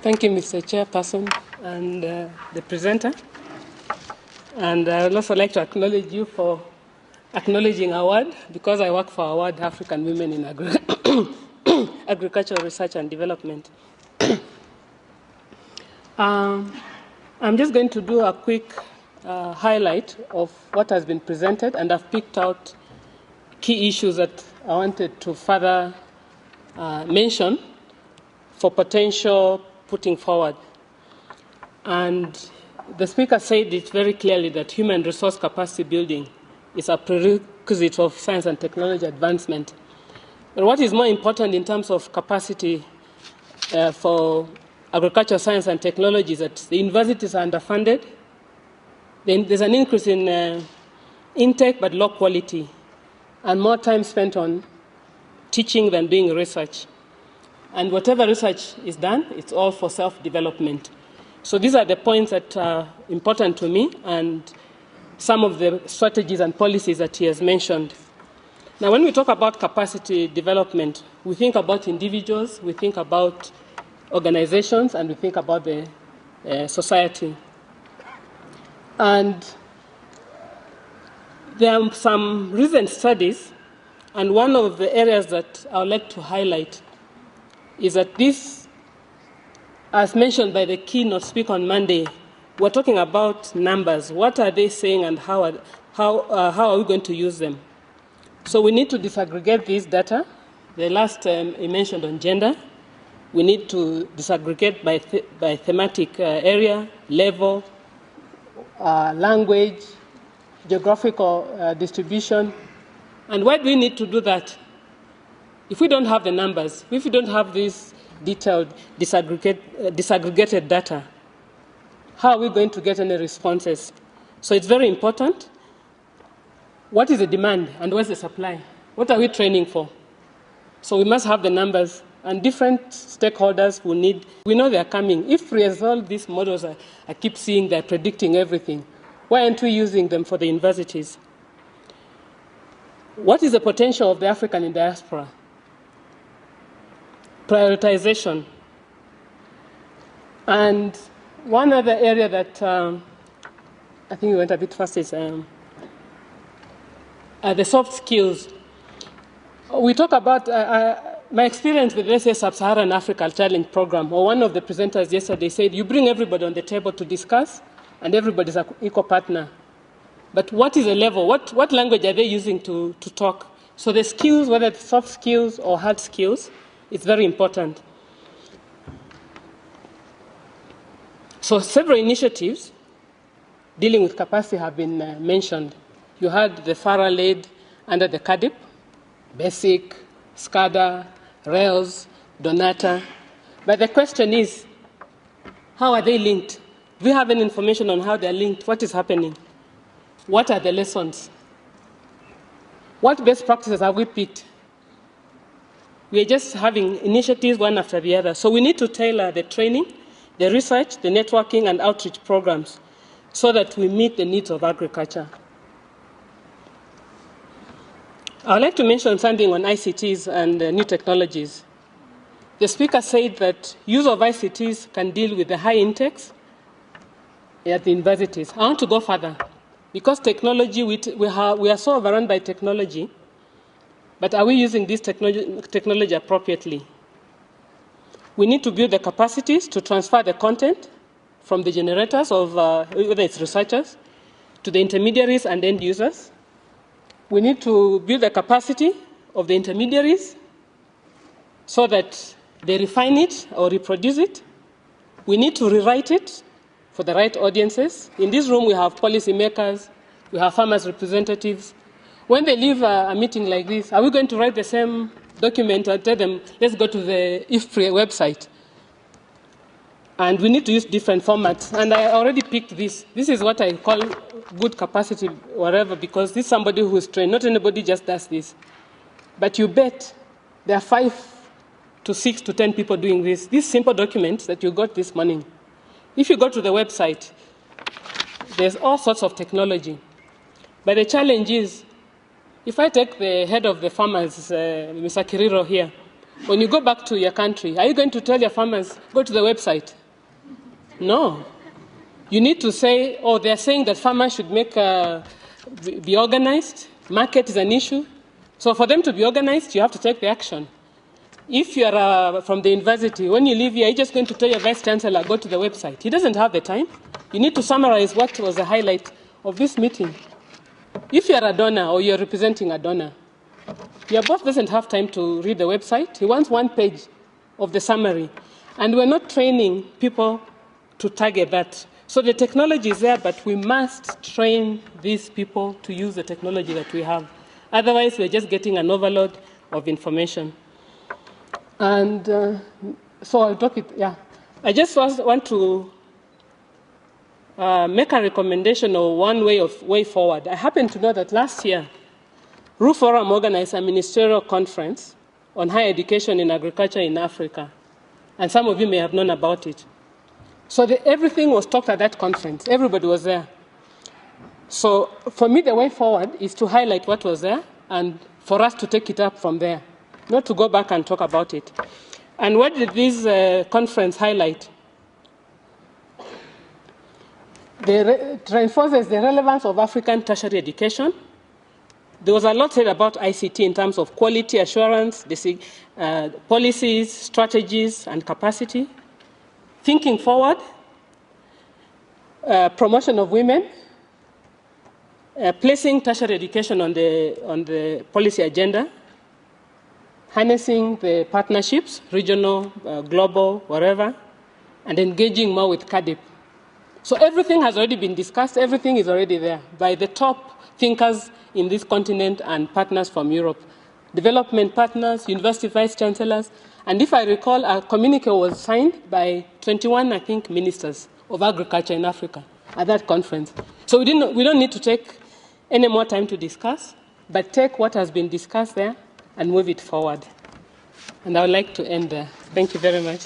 Thank you, Mr. Chairperson and the presenter. And I would also like to acknowledge you for acknowledging award, because I work for Award African Women in Agricultural Research and Development. I'm just going to do a quick highlight of what has been presented, and I've picked out key issues that I wanted to further mention for potential putting forward. And the speaker said it very clearly that human resource capacity building is a prerequisite of science and technology advancement. But what is more important in terms of capacity for agriculture, science and technology is that the universities are underfunded. Then there's an increase in intake but low quality, and more time spent on teaching than doing research. And whatever research is done, it's all for self-development. So these are the points that are important to me, and some of the strategies and policies that he has mentioned. Now, when we talk about capacity development, we think about individuals, we think about organizations, and we think about the society. And there are some recent studies, and one of the areas that I would like to highlight is that this, as mentioned by the keynote speaker on Monday, we're talking about numbers. What are they saying, and how are we going to use them? So we need to disaggregate this data. The last he mentioned on gender. We need to disaggregate by thematic area, level, language, geographical distribution. And why do we need to do that? If we don't have the numbers, if we don't have this detailed, disaggregated data, how are we going to get any responses? So it's very important. What is the demand and what's the supply? What are we training for? So we must have the numbers, and different stakeholders will need, we know they're coming. If we resolve these models, I keep seeing they're predicting everything. Why aren't we using them for the universities? What is the potential of the African in diaspora? Prioritization. And one other area that I think we went a bit fast is the soft skills. We talk about my experience with, let's say, Sub-Saharan Africa Challenge Program, or one of the presenters yesterday said, you bring everybody on the table to discuss, and everybody's an equal partner. But what is the level? What language are they using to talk? So the skills, whether it's soft skills or hard skills, it's very important. So several initiatives dealing with capacity have been mentioned. You had the FARA-led under the CADIP, BASIC, SCADA, RAILS, Donata. But the question is, how are they linked? Do we have any information on how they're linked? What is happening? What are the lessons? What best practices have we picked? We are just having initiatives one after the other. So we need to tailor the training, the research, the networking, and outreach programs so that we meet the needs of agriculture. I would like to mention something on ICTs and new technologies. The speaker said that use of ICTs can deal with the high intakes at the universities. I want to go further. Because technology, we are so overrun by technology, but are we using this technology appropriately? We need to build the capacities to transfer the content from the generators of, whether it's researchers, to the intermediaries and end users. We need to build the capacity of the intermediaries so that they refine it or reproduce it. We need to rewrite it for the right audiences. In this room, we have policymakers, we have farmers' representatives. When they leave a meeting like this, are we going to write the same document and tell them, let's go to the IFPRI website? And we need to use different formats. And I already picked this. This is what I call good capacity, whatever, because this is somebody who is trained. Not anybody just does this. But you bet there are 5 to 6 to 10 people doing this. These simple documents that you got this morning. If you go to the website, there's all sorts of technology. But the challenge is, if I take the head of the farmers, Mr. Kiriro here, When you go back to your country, are you going to tell your farmers, go to the website? No. You need to say, oh, they're saying that farmers should be organized. Market is an issue. So for them to be organized, you have to take the action. If you are from the university, when you leave here, you're just going to tell your vice chancellor, go to the website. He doesn't have the time. You need to summarize what was the highlight of this meeting. If you are a donor or you're representing a donor, your boss doesn't have time to read the website. He wants one page of the summary. And we're not training people to target that. So the technology is there, but we must train these people to use the technology that we have. Otherwise, we're just getting an overload of information. And so I'll drop it, yeah. I just want to make a recommendation of one way forward. I happen to know that last year, RU Forum organized a ministerial conference on higher education in agriculture in Africa. And some of you may have known about it. So everything was talked at that conference. Everybody was there. So for me, the way forward is to highlight what was there and for us to take it up from there, not to go back and talk about it. And what did this conference highlight? It reinforces the relevance of African tertiary education. There was a lot said about ICT in terms of quality assurance, policies, strategies, and capacity. Thinking forward, promotion of women, placing tertiary education on the policy agenda, harnessing the partnerships, regional, global, wherever, and engaging more with CADIP. So everything has already been discussed. Everything is already there by the top thinkers in this continent and partners from Europe, development partners, university vice chancellors. And if I recall, a communique was signed by 21, I think, ministers of agriculture in Africa at that conference. So we don't need to take any more time to discuss, but take what has been discussed there and move it forward. And I would like to end there. Thank you very much.